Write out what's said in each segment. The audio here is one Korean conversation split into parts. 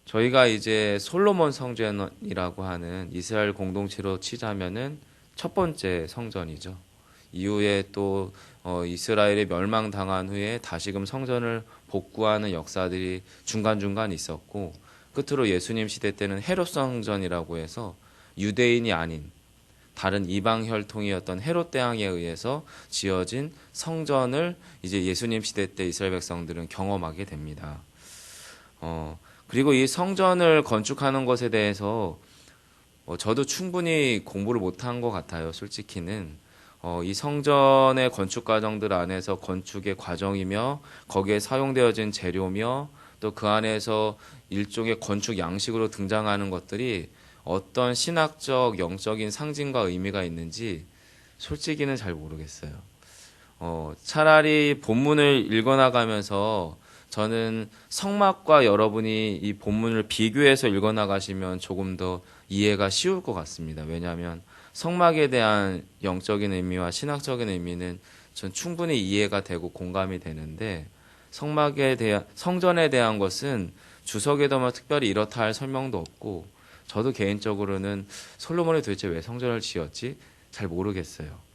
저희가 이제 솔로몬 성전이라고 하는 이스라엘 공동체로 치자면은 첫 번째 성전이죠. 이후에 또 이스라엘이 멸망당한 후에 다시금 성전을 복구하는 역사들이 중간중간 있었고, 끝으로 예수님 시대 때는 헤롯 성전이라고 해서 유대인이 아닌 다른 이방 혈통이었던 헤롯 대왕에 의해서 지어진 성전을 이제 예수님 시대 때 이스라엘 백성들은 경험하게 됩니다. 그리고 이 성전을 건축하는 것에 대해서 저도 충분히 공부를 못한 것 같아요. 솔직히는 이 성전의 건축 과정들 안에서 건축의 과정이며 거기에 사용되어진 재료며 또 그 안에서 일종의 건축 양식으로 등장하는 것들이 어떤 신학적 영적인 상징과 의미가 있는지 솔직히는 잘 모르겠어요. 차라리 본문을 읽어나가면서 저는 성막과 여러분이 이 본문을 비교해서 읽어나가시면 조금 더 이해가 쉬울 것 같습니다. 왜냐하면 성막에 대한 영적인 의미와 신학적인 의미는 전 충분히 이해가 되고 공감이 되는데, 성막에 대한, 성전에 대한 것은 주석에도 뭐 특별히 이렇다 할 설명도 없고, 저도 개인적으로는 솔로몬이 도대체 왜 성전을 지었지? 잘 모르겠어요.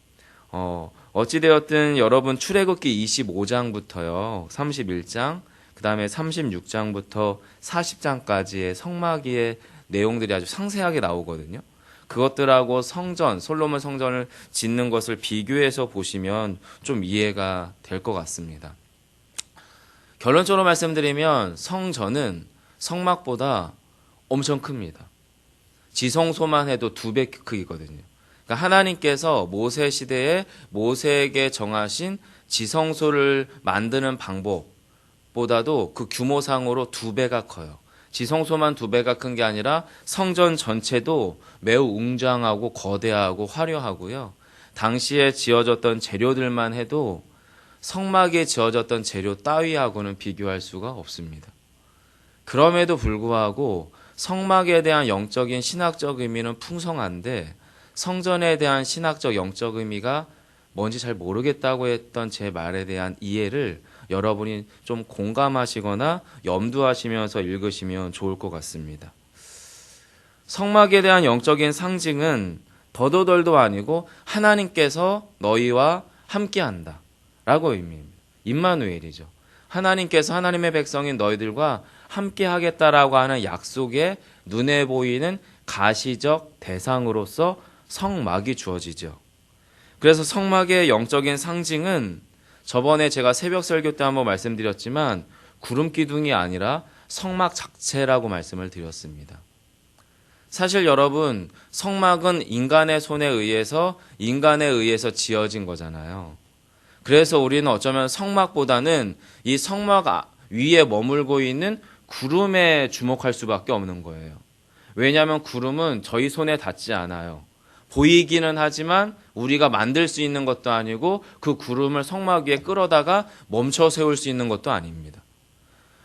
어찌되었든 여러분 출애굽기 25장부터요, 31장, 그 다음에 36장부터 40장까지의 성막의 내용들이 아주 상세하게 나오거든요. 그것들하고 성전, 솔로몬 성전을 짓는 것을 비교해서 보시면 좀 이해가 될 것 같습니다. 결론적으로 말씀드리면 성전은 성막보다 엄청 큽니다. 지성소만 해도 2배 크기거든요. 그러니까 하나님께서 모세 시대에 모세에게 정하신 지성소를 만드는 방법보다도 그 규모상으로 2배가 커요. 지성소만 2배가 큰 게 아니라 성전 전체도 매우 웅장하고 거대하고 화려하고요. 당시에 지어졌던 재료들만 해도 성막에 지어졌던 재료 따위하고는 비교할 수가 없습니다. 그럼에도 불구하고 성막에 대한 영적인 신학적 의미는 풍성한데 성전에 대한 신학적 영적 의미가 뭔지 잘 모르겠다고 했던 제 말에 대한 이해를 여러분이 좀 공감하시거나 염두하시면서 읽으시면 좋을 것 같습니다. 성막에 대한 영적인 상징은 더도덜도 아니고 하나님께서 너희와 함께한다 라고 의미입니다. 임마누엘이죠. 하나님께서 하나님의 백성인 너희들과 함께 하겠다라고 하는 약속에 눈에 보이는 가시적 대상으로서 성막이 주어지죠. 그래서 성막의 영적인 상징은 저번에 제가 새벽 설교 때 한번 말씀드렸지만 구름 기둥이 아니라 성막 자체라고 말씀을 드렸습니다. 사실 여러분, 성막은 인간의 손에 의해서 인간에 의해서 지어진 거잖아요. 그래서 우리는 어쩌면 성막보다는 이 성막 위에 머물고 있는 구름에 주목할 수밖에 없는 거예요. 왜냐하면 구름은 저희 손에 닿지 않아요. 보이기는 하지만 우리가 만들 수 있는 것도 아니고 그 구름을 성막 위에 끌어다가 멈춰 세울 수 있는 것도 아닙니다.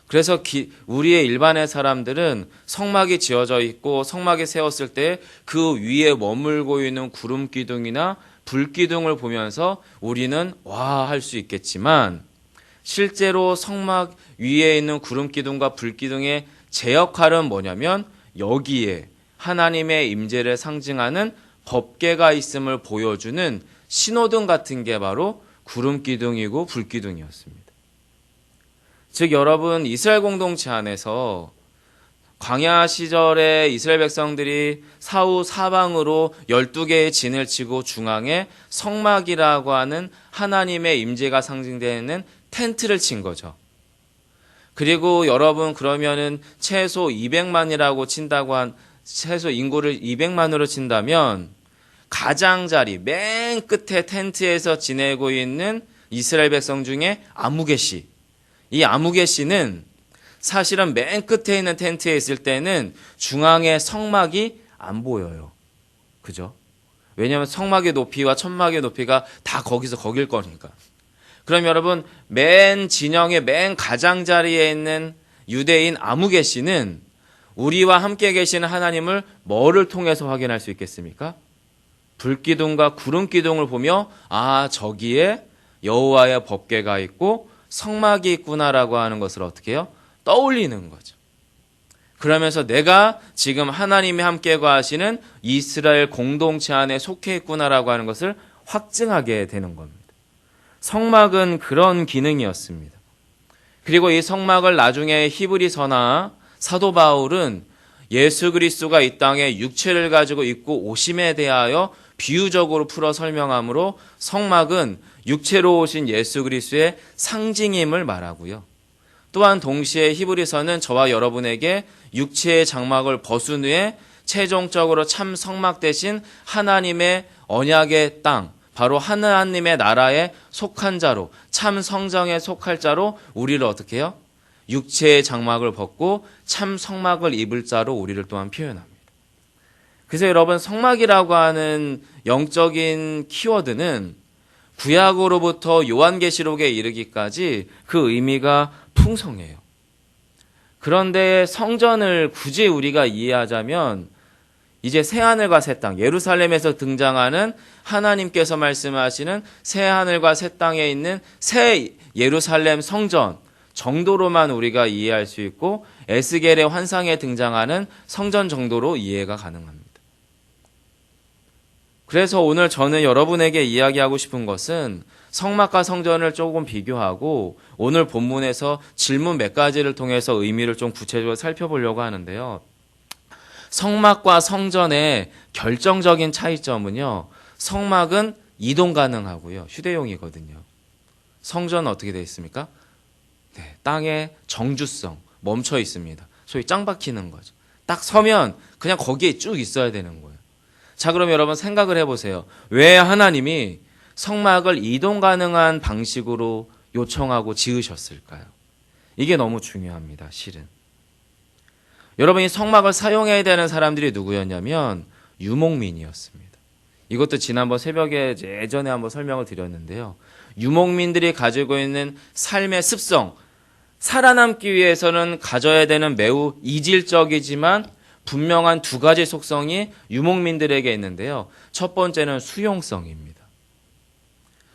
그래서 우리의 일반의 사람들은 성막이 지어져 있고 성막에 세웠을 때 그 위에 머물고 있는 구름 기둥이나 불 기둥을 보면서 우리는 와 할 수 있겠지만 실제로 성막 위에 있는 구름 기둥과 불 기둥의 제 역할은 뭐냐면 여기에 하나님의 임재를 상징하는 법궤가 있음을 보여주는 신호등 같은 게 바로 구름 기둥이고 불 기둥이었습니다. 즉 여러분, 이스라엘 공동체 안에서 광야 시절에 이스라엘 백성들이 사후 사방으로 12개의 진을 치고 중앙에 성막이라고 하는 하나님의 임재가 상징되는 텐트를 친 거죠. 그리고 여러분, 그러면은 최소 200만이라고 친다고 최소 인구를 200만으로 친다면 가장자리 맨 끝에 텐트에서 지내고 있는 이스라엘 백성 중에 아무개시, 이 아무개시는 사실은 맨 끝에 있는 텐트에 있을 때는 중앙에 성막이 안 보여요. 그죠? 왜냐하면 성막의 높이와 천막의 높이가 다 거길 거니까. 그럼 여러분, 맨 진영의 맨 가장자리에 있는 유대인 아무개시는 우리와 함께 계시는 하나님을 뭐를 통해서 확인할 수 있겠습니까? 불기둥과 구름기둥을 보며 저기에 여호와의 법궤가 있고 성막이 있구나라고 하는 것을 어떻게 해요? 떠올리는 거죠. 그러면서 내가 지금 하나님이 함께 거하시는 이스라엘 공동체 안에 속해 있구나라고 하는 것을 확증하게 되는 겁니다. 성막은 그런 기능이었습니다. 그리고 이 성막을 나중에 히브리서나 사도 바울은 예수 그리스도가 이 땅에 육체를 가지고 있고 오심에 대하여 비유적으로 풀어 설명하므로 성막은 육체로 오신 예수 그리스도의 상징임을 말하고요. 또한 동시에 히브리서는 저와 여러분에게 육체의 장막을 벗은 후에 최종적으로 참 성막 대신 하나님의 언약의 땅, 바로 하나님의 나라에 속한 자로, 참 성정에 속할 자로 우리를 어떻게 해요? 육체의 장막을 벗고 참 성막을 입을 자로 우리를 또한 표현합니다. 그래서 여러분, 성막이라고 하는 영적인 키워드는 구약으로부터 요한계시록에 이르기까지 그 의미가 풍성해요. 그런데 성전을 굳이 우리가 이해하자면 이제 새하늘과 새 땅, 예루살렘에서 등장하는 하나님께서 말씀하시는 새하늘과 새 땅에 있는 새 예루살렘 성전 정도로만 우리가 이해할 수 있고 에스겔의 환상에 등장하는 성전 정도로 이해가 가능합니다. 그래서 오늘 저는 여러분에게 이야기하고 싶은 것은 성막과 성전을 조금 비교하고 오늘 본문에서 질문 몇 가지를 통해서 의미를 좀 구체적으로 살펴보려고 하는데요. 성막과 성전의 결정적인 차이점은요. 성막은 이동 가능하고요. 휴대용이거든요. 성전은 어떻게 되어 있습니까? 네, 땅의 정주성, 멈춰 있습니다. 소위 짱 박히는 거죠. 딱 서면 그냥 거기에 쭉 있어야 되는 거예요. 자, 그럼 여러분 생각을 해보세요. 왜 하나님이 성막을 이동 가능한 방식으로 요청하고 지으셨을까요? 이게 너무 중요합니다, 실은. 여러분, 이 성막을 사용해야 되는 사람들이 누구였냐면 유목민이었습니다. 이것도 지난번 새벽에 예전에 한번 설명을 드렸는데요. 유목민들이 가지고 있는 삶의 습성, 살아남기 위해서는 가져야 되는 매우 이질적이지만 분명한 두 가지 속성이 유목민들에게 있는데요. 첫 번째는 수용성입니다.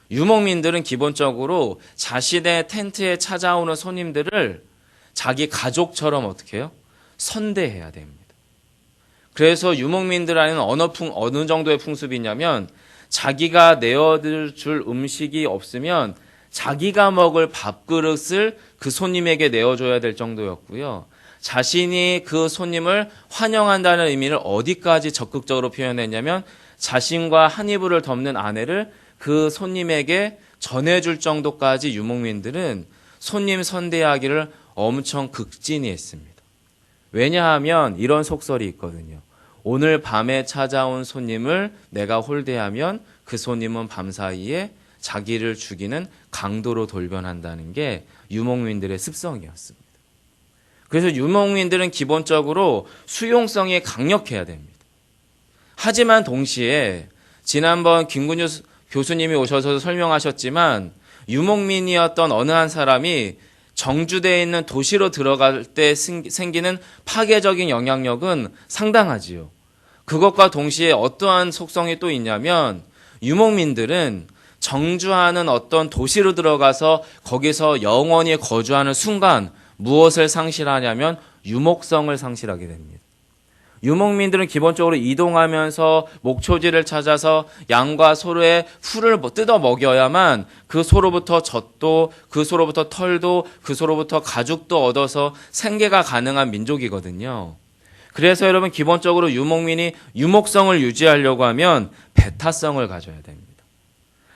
유목민들은 기본적으로 자신의 텐트에 찾아오는 손님들을 자기 가족처럼 어떻게 해요? 선대해야 됩니다. 그래서 유목민들 안에는 어느 정도의 풍습이 있냐면 자기가 내어줄 음식이 없으면 자기가 먹을 밥그릇을 그 손님에게 내어줘야 될 정도였고요. 자신이 그 손님을 환영한다는 의미를 어디까지 적극적으로 표현했냐면 자신과 한 이불을 덮는 아내를 그 손님에게 전해줄 정도까지 유목민들은 손님 선대하기를 엄청 극진히 했습니다. 왜냐하면 이런 속설이 있거든요. 오늘 밤에 찾아온 손님을 내가 홀대하면 그 손님은 밤사이에 자기를 죽이는 강도로 돌변한다는 게 유목민들의 습성이었습니다. 그래서 유목민들은 기본적으로 수용성이 강력해야 됩니다. 하지만 동시에 지난번 김근유 교수님이 오셔서 설명하셨지만 유목민이었던 어느 한 사람이 정주되어 있는 도시로 들어갈 때 생기는 파괴적인 영향력은 상당하지요. 그것과 동시에 어떠한 속성이 또 있냐면 유목민들은 정주하는 어떤 도시로 들어가서 거기서 영원히 거주하는 순간 무엇을 상실하냐면 유목성을 상실하게 됩니다. 유목민들은 기본적으로 이동하면서 목초지를 찾아서 양과 소의 풀을 뜯어 먹여야만 그 소로부터 젖도, 그 소로부터 털도, 그 소로부터 가죽도 얻어서 생계가 가능한 민족이거든요. 그래서 여러분 기본적으로 유목민이 유목성을 유지하려고 하면 배타성을 가져야 됩니다.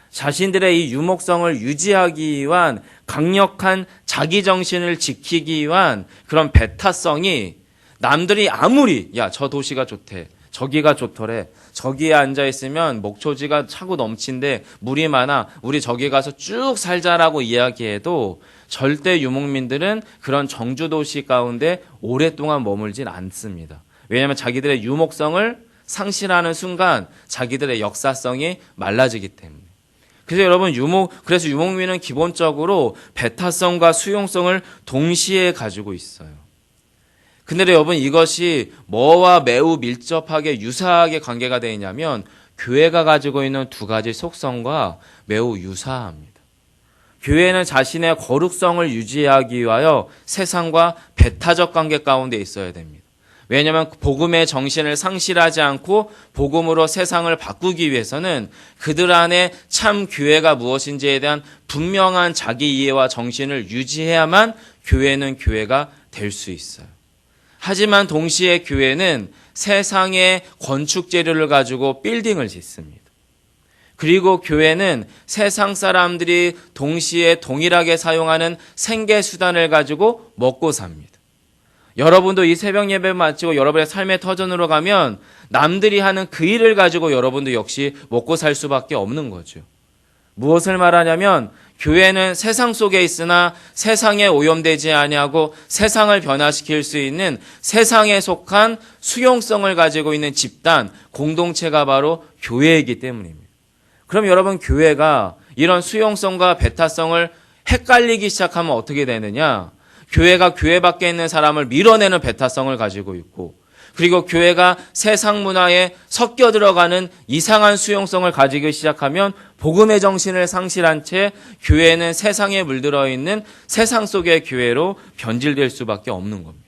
자신들의 이 유목성을 유지하기 위한 강력한 자기 정신을 지키기 위한 그런 배타성이 남들이 아무리 야, 저 도시가 좋대, 저기가 좋더래, 저기에 앉아있으면 목초지가 차고 넘친데 물이 많아, 우리 저기 가서 쭉 살자라고 이야기해도 절대 유목민들은 그런 정주도시 가운데 오랫동안 머물진 않습니다. 왜냐하면 자기들의 유목성을 상실하는 순간 자기들의 역사성이 말라지기 때문에. 그래서 여러분 그래서 유목민은 기본적으로 배타성과 수용성을 동시에 가지고 있어요. 근데 여러분 이것이 뭐와 매우 밀접하게 유사하게 관계가 되어 있냐면 교회가 가지고 있는 두 가지 속성과 매우 유사합니다. 교회는 자신의 거룩성을 유지하기 위하여 세상과 배타적 관계 가운데 있어야 됩니다. 왜냐하면 복음의 정신을 상실하지 않고 복음으로 세상을 바꾸기 위해서는 그들 안에 참 교회가 무엇인지에 대한 분명한 자기 이해와 정신을 유지해야만 교회는 교회가 될 수 있어요. 하지만 동시에 교회는 세상의 건축 재료를 가지고 빌딩을 짓습니다. 그리고 교회는 세상 사람들이 동시에 동일하게 사용하는 생계 수단을 가지고 먹고 삽니다. 여러분도 이 새벽 예배 마치고 여러분의 삶의 터전으로 가면 남들이 하는 그 일을 가지고 여러분도 역시 먹고 살 수밖에 없는 거죠. 무엇을 말하냐면 교회는 세상 속에 있으나 세상에 오염되지 아니하고 세상을 변화시킬 수 있는 세상에 속한 수용성을 가지고 있는 집단, 공동체가 바로 교회이기 때문입니다. 그럼 여러분 교회가 이런 수용성과 배타성을 헷갈리기 시작하면 어떻게 되느냐? 교회가 교회 밖에 있는 사람을 밀어내는 배타성을 가지고 있고 그리고 교회가 세상 문화에 섞여 들어가는 이상한 수용성을 가지기 시작하면 복음의 정신을 상실한 채 교회는 세상에 물들어 있는 세상 속의 교회로 변질될 수밖에 없는 겁니다.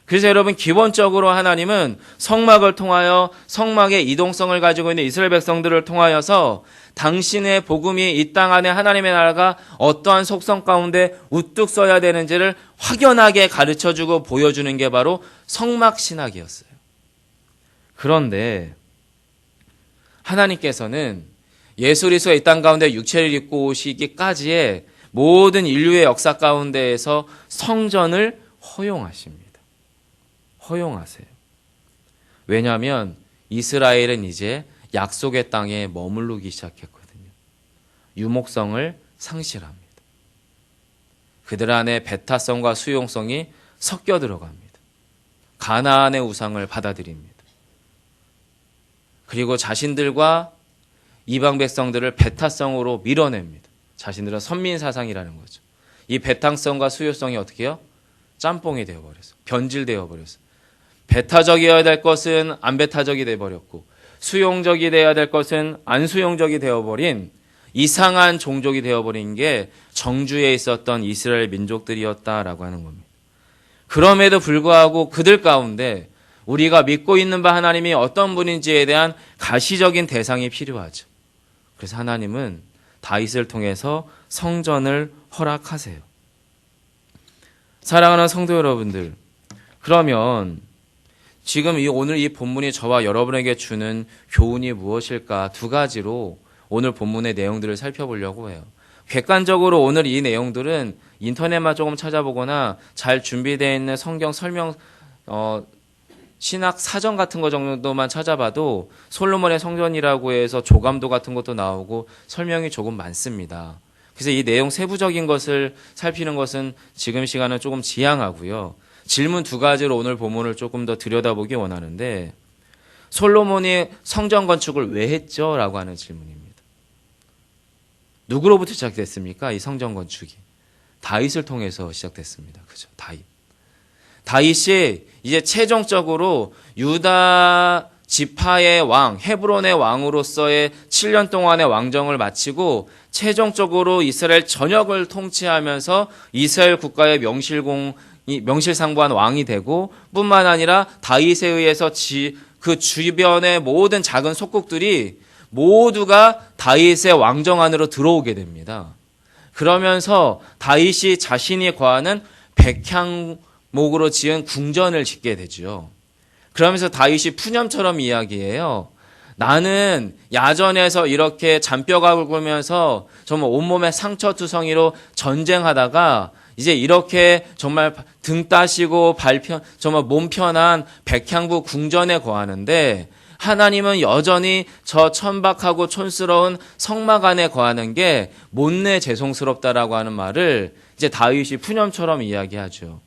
그래서 여러분 기본적으로 하나님은 성막을 통하여 성막의 이동성을 가지고 있는 이스라엘 백성들을 통하여서 당신의 복음이 이 땅 안에 하나님의 나라가 어떠한 속성 가운데 우뚝 서야 되는지를 확연하게 가르쳐주고 보여주는 게 바로 성막 신학이었어요. 그런데 하나님께서는 예수 그리스도가 이 땅 가운데 육체를 입고 오시기까지의 모든 인류의 역사 가운데에서 성전을 허용하십니다. 허용하세요. 왜냐하면 이스라엘은 이제 약속의 땅에 머무르기 시작했거든요. 유목성을 상실합니다. 그들 안에 배타성과 수용성이 섞여 들어갑니다. 가나안의 우상을 받아들입니다. 그리고 자신들과 이방 백성들을 배타성으로 밀어냅니다. 자신들은 선민 사상이라는 거죠. 이 배타성과 수용성이 어떻게 해요? 짬뽕이 되어버렸어. 변질되어 버렸어. 배타적이어야 될 것은 안 배타적이 되어버렸고 수용적이 되어야 될 것은 안 수용적이 되어버린 이상한 종족이 되어버린 게 정주에 있었던 이스라엘 민족들이었다라고 하는 겁니다. 그럼에도 불구하고 그들 가운데 우리가 믿고 있는 바 하나님이 어떤 분인지에 대한 가시적인 대상이 필요하죠. 그래서 하나님은 다윗을 통해서 성전을 허락하세요. 사랑하는 성도 여러분들, 그러면 지금 오늘 이 본문이 저와 여러분에게 주는 교훈이 무엇일까? 두 가지로 오늘 본문의 내용들을 살펴보려고 해요. 객관적으로 오늘 이 내용들은 인터넷만 조금 찾아보거나 잘 준비되어 있는 성경 설명, 신학 사전 같은 거 정도만 찾아봐도 솔로몬의 성전이라고 해서 조감도 같은 것도 나오고 설명이 조금 많습니다. 그래서 이 내용 세부적인 것을 살피는 것은 지금 시간은 조금 지양하고요. 질문 두 가지로 오늘 본문을 조금 더 들여다보기 원하는데 솔로몬이 성전 건축을 왜 했죠? 라고 하는 질문입니다. 누구로부터 시작됐습니까? 이 성전 건축이. 다윗을 통해서 시작됐습니다. 그죠? 다윗이 이제 최종적으로 유다 지파의 왕, 헤브론의 왕으로서의 7년 동안의 왕정을 마치고 최종적으로 이스라엘 전역을 통치하면서 이스라엘 국가의 명실상부한 왕이 되고 뿐만 아니라 다윗에 의해서 그 주변의 모든 작은 속국들이 모두가 다윗의 왕정 안으로 들어오게 됩니다. 그러면서 다윗이 자신이 거하는 백향목으로 지은 궁전을 짓게 되죠. 그러면서 다윗이 푸념처럼 이야기해요. 나는 야전에서 이렇게 잔뼈가 굵으면서 정말 온몸에 상처투성이로 전쟁하다가 이제 이렇게 정말 등 따시고 정말 몸 편한 백향부 궁전에 거하는데 하나님은 여전히 저 천박하고 촌스러운 성막 안에 거하는 게 못내 죄송스럽다라고 하는 말을 이제 다윗이 푸념처럼 이야기하죠.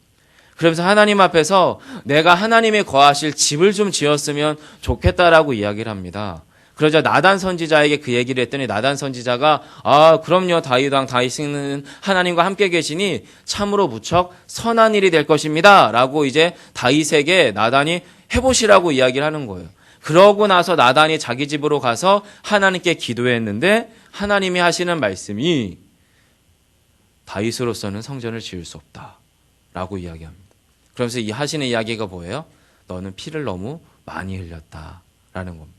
그러면서 하나님 앞에서 내가 하나님이 거하실 집을 좀 지었으면 좋겠다라고 이야기를 합니다. 그러자 나단 선지자에게 그 얘기를 했더니 나단 선지자가 그럼요, 다윗 왕 다윗은 하나님과 함께 계시니 참으로 무척 선한 일이 될 것입니다 라고 이제 다윗에게 나단이 해보시라고 이야기를 하는 거예요. 그러고 나서 나단이 자기 집으로 가서 하나님께 기도했는데 하나님이 하시는 말씀이 다윗으로서는 성전을 지을 수 없다라고 이야기합니다. 그러면서 이 하시는 이야기가 뭐예요? 너는 피를 너무 많이 흘렸다라는 겁니다.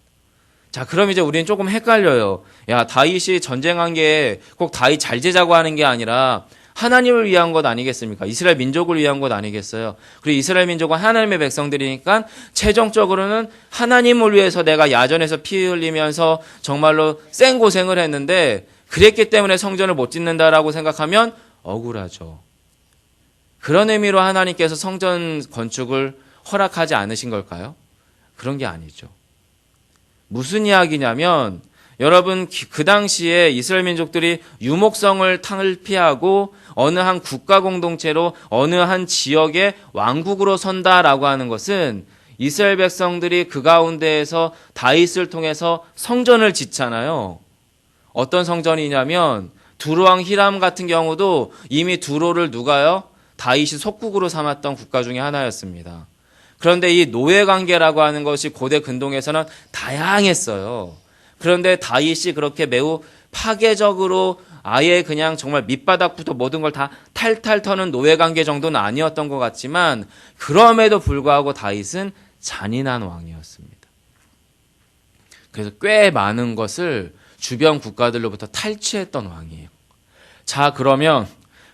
자, 그럼 이제 우리는 조금 헷갈려요. 야, 다윗이 전쟁한 게 꼭 다윗 잘 제자고 하는 게 아니라 하나님을 위한 것 아니겠습니까? 이스라엘 민족을 위한 것 아니겠어요? 그리고 이스라엘 민족은 하나님의 백성들이니까 최종적으로는 하나님을 위해서 내가 야전에서 피 흘리면서 정말로 쌩 고생을 했는데 그랬기 때문에 성전을 못 짓는다라고 생각하면 억울하죠. 그런 의미로 하나님께서 성전 건축을 허락하지 않으신 걸까요? 그런 게 아니죠. 무슨 이야기냐면 여러분 그 당시에 이스라엘 민족들이 유목성을 탈피하고 어느 한 국가 공동체로 어느 한 지역의 왕국으로 선다라고 하는 것은 이스라엘 백성들이 그 가운데에서 다윗을 통해서 성전을 짓잖아요. 어떤 성전이냐면 두로왕 히람 같은 경우도 이미 두로를 누가요? 다윗이 속국으로 삼았던 국가 중에 하나였습니다. 그런데 이 노예관계라고 하는 것이 고대 근동에서는 다양했어요. 그런데 다윗이 그렇게 매우 파괴적으로 아예 그냥 정말 밑바닥부터 모든 걸 다 탈탈 터는 노예관계 정도는 아니었던 것 같지만 그럼에도 불구하고 다윗은 잔인한 왕이었습니다. 그래서 꽤 많은 것을 주변 국가들로부터 탈취했던 왕이에요. 자, 그러면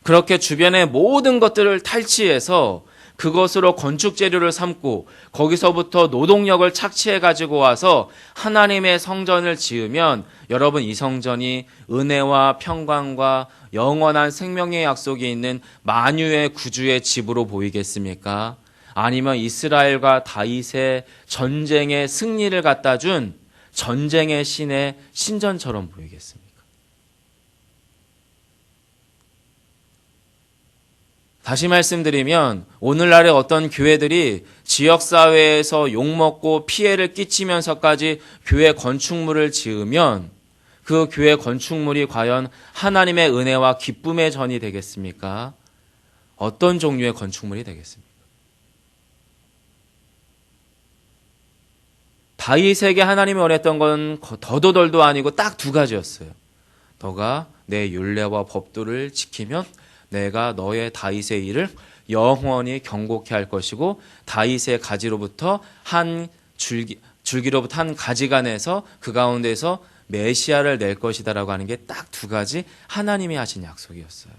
그렇게 주변의 모든 것들을 탈취해서 그것으로 건축 재료를 삼고 거기서부터 노동력을 착취해 가지고 와서 하나님의 성전을 지으면 여러분 이 성전이 은혜와 평강과 영원한 생명의 약속이 있는 만유의 구주의 집으로 보이겠습니까? 아니면 이스라엘과 다윗의 전쟁의 승리를 갖다 준 전쟁의 신의 신전처럼 보이겠습니까? 다시 말씀드리면 오늘날의 어떤 교회들이 지역사회에서 욕먹고 피해를 끼치면서까지 교회 건축물을 지으면 그 교회 건축물이 과연 하나님의 은혜와 기쁨의 전이 되겠습니까? 어떤 종류의 건축물이 되겠습니까? 다윗에게 하나님이 원했던 건 더도덜도 아니고 딱 두 가지였어요. 너가 내 율례와 법도를 지키면 내가 너의 다윗의 일을 영원히 경고케 할 것이고 다윗의 가지로부터 한 줄기로부터 한 가지가 내서 그 가운데서 메시아를 낼 것이다라고 하는 게 딱 두 가지 하나님이 하신 약속이었어요.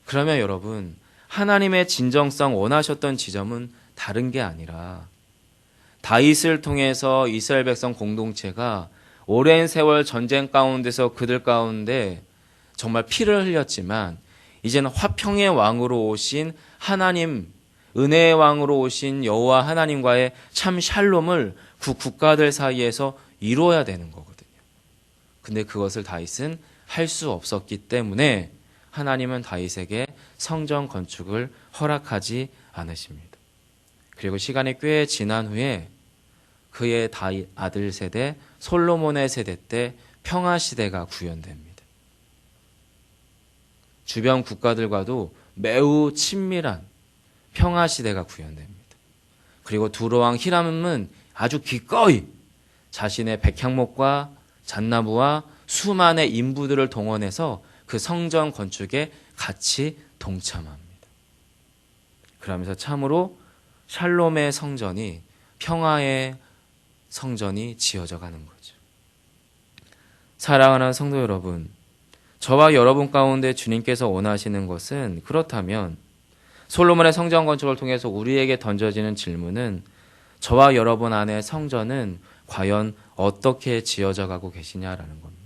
그러면 여러분 하나님의 진정성 원하셨던 지점은 다른 게 아니라 다윗을 통해서 이스라엘 백성 공동체가 오랜 세월 전쟁 가운데서 그들 가운데 정말 피를 흘렸지만 이제는 화평의 왕으로 오신 하나님, 은혜의 왕으로 오신 여호와 하나님과의 참 샬롬을 그 국가들 사이에서 이루어야 되는 거거든요. 근데 그것을 다윗은 할 수 없었기 때문에 하나님은 다윗에게 성전 건축을 허락하지 않으십니다. 그리고 시간이 꽤 지난 후에 그의 다윗 아들 세대 솔로몬의 세대 때 평화 시대가 구현됩니다. 주변 국가들과도 매우 친밀한 평화 시대가 구현됩니다. 그리고 두로왕 히람은 아주 기꺼이 자신의 백향목과 잣나무와 수많은 인부들을 동원해서 그 성전 건축에 같이 동참합니다. 그러면서 참으로 샬롬의 성전이 평화의 성전이 지어져 가는 거죠. 사랑하는 성도 여러분, 저와 여러분 가운데 주님께서 원하시는 것은 그렇다면 솔로몬의 성전 건축을 통해서 우리에게 던져지는 질문은 저와 여러분 안에 성전은 과연 어떻게 지어져 가고 계시냐라는 겁니다.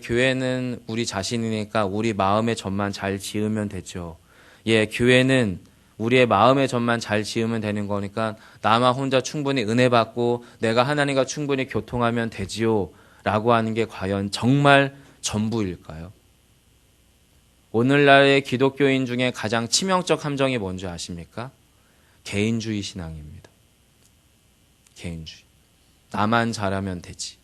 교회는 우리 자신이니까 우리 마음의 전만 잘 지으면 되죠. 교회는 우리의 마음의 전만 잘 지으면 되는 거니까 나만 혼자 충분히 은혜 받고 내가 하나님과 충분히 교통하면 되지요. 라고 하는 게 과연 정말 전부일까요? 오늘날의 기독교인 중에 가장 치명적 함정이 뭔지 아십니까? 개인주의 신앙입니다. 개인주의. 나만 잘하면 되지.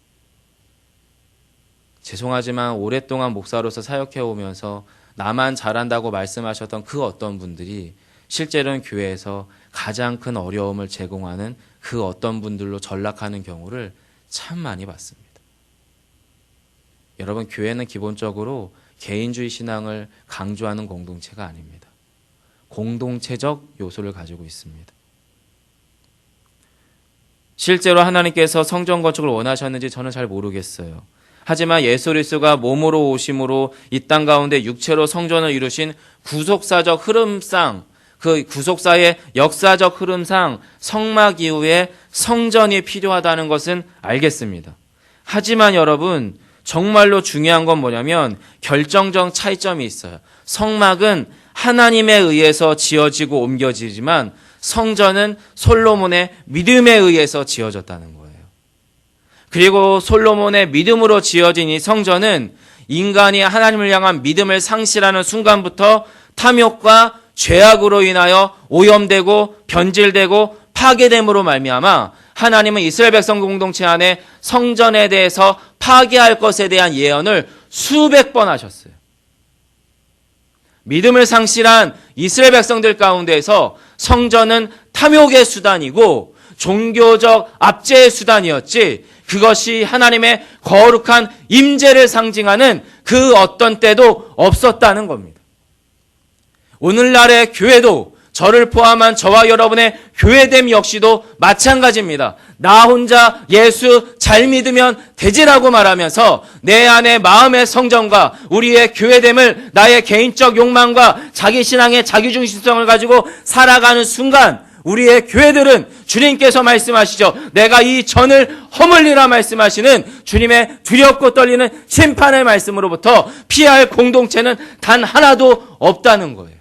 죄송하지만 오랫동안 목사로서 사역해 오면서 나만 잘한다고 말씀하셨던 그 어떤 분들이 실제로는 교회에서 가장 큰 어려움을 제공하는 그 어떤 분들로 전락하는 경우를 참 많이 봤습니다. 여러분, 교회는 기본적으로 개인주의 신앙을 강조하는 공동체가 아닙니다. 공동체적 요소를 가지고 있습니다. 실제로 하나님께서 성전 건축을 원하셨는지 저는 잘 모르겠어요. 하지만 예수 그리스도가 몸으로 오심으로 이 땅 가운데 육체로 성전을 이루신 구속사적 흐름상, 그 구속사의 역사적 흐름상 성막 이후에 성전이 필요하다는 것은 알겠습니다. 하지만 여러분, 정말로 중요한 건 뭐냐면 결정적 차이점이 있어요. 성막은 하나님에 의해서 지어지고 옮겨지지만 성전은 솔로몬의 믿음에 의해서 지어졌다는 거예요. 그리고 솔로몬의 믿음으로 지어진 이 성전은 인간이 하나님을 향한 믿음을 상실하는 순간부터 탐욕과 죄악으로 인하여 오염되고 변질되고 파괴됨으로 말미암아 하나님은 이스라엘 백성 공동체 안에 성전에 대해서 파괴할 것에 대한 예언을 수백 번 하셨어요. 믿음을 상실한 이스라엘 백성들 가운데에서 성전은 탐욕의 수단이고 종교적 압제의 수단이었지 그것이 하나님의 거룩한 임재를 상징하는 그 어떤 때도 없었다는 겁니다. 오늘날의 교회도 저를 포함한 저와 여러분의 교회됨 역시도 마찬가지입니다. 나 혼자 예수 잘 믿으면 되지라고 말하면서 내 안에 마음의 성전과 우리의 교회됨을 나의 개인적 욕망과 자기 신앙의 자기중심성을 가지고 살아가는 순간 우리의 교회들은 주님께서 말씀하시죠. 내가 이 전을 허물리라 말씀하시는 주님의 두렵고 떨리는 심판의 말씀으로부터 피할 공동체는 단 하나도 없다는 거예요.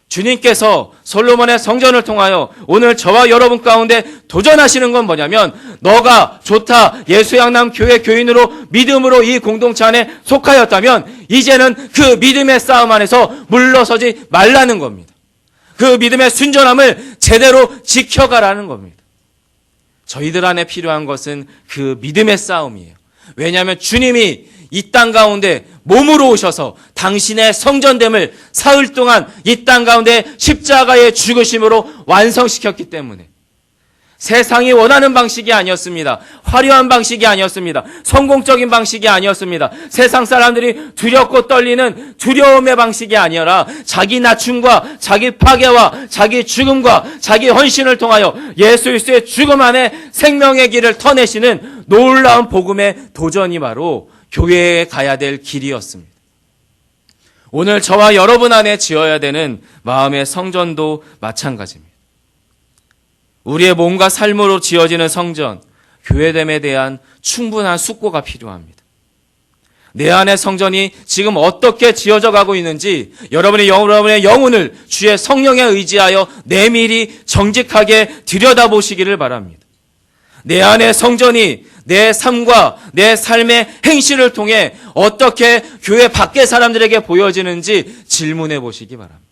주님께서 솔로몬의 성전을 통하여 오늘 저와 여러분 가운데 도전하시는 건 뭐냐면 너가 좋다 예수 양남 교회 교인으로 믿음으로 이 공동체 안에 속하였다면 이제는 그 믿음의 싸움 안에서 물러서지 말라는 겁니다. 그 믿음의 순전함을 제대로 지켜가라는 겁니다. 저희들 안에 필요한 것은 그 믿음의 싸움이에요. 왜냐하면 주님이 이 땅 가운데 몸으로 오셔서 당신의 성전됨을 사흘 동안 이 땅 가운데 십자가의 죽으심으로 완성시켰기 때문에 세상이 원하는 방식이 아니었습니다. 화려한 방식이 아니었습니다. 성공적인 방식이 아니었습니다. 세상 사람들이 두렵고 떨리는 두려움의 방식이 아니라 자기 낮춤과 자기 파괴와 자기 죽음과 자기 헌신을 통하여 예수 그리스도의 죽음 안에 생명의 길을 터내시는 놀라운 복음의 도전이 바로 교회에 가야 될 길이었습니다. 오늘 저와 여러분 안에 지어야 되는 마음의 성전도 마찬가지입니다. 우리의 몸과 삶으로 지어지는 성전, 교회됨에 대한 충분한 숙고가 필요합니다. 내 안의 성전이 지금 어떻게 지어져 가고 있는지 여러분의 영혼을 주의 성령에 의지하여 내밀히 정직하게 들여다보시기를 바랍니다. 내 안의 성전이 내 삶과 내 삶의 행실을 통해 어떻게 교회 밖의 사람들에게 보여지는지 질문해 보시기 바랍니다.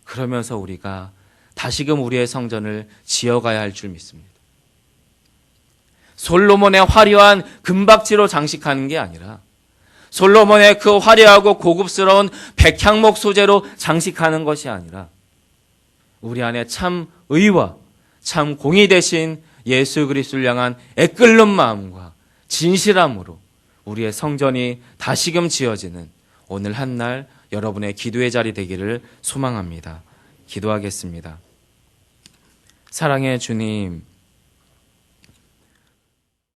그러면서 우리가 다시금 우리의 성전을 지어가야 할 줄 믿습니다. 솔로몬의 화려한 금박지로 장식하는 게 아니라 솔로몬의 그 화려하고 고급스러운 백향목 소재로 장식하는 것이 아니라 우리 안에 참 의와 참 공의 되신 예수 그리스도를 향한 애끓는 마음과 진실함으로 우리의 성전이 다시금 지어지는 오늘 한날 여러분의 기도의 자리 되기를 소망합니다. 기도하겠습니다. 사랑의 주님,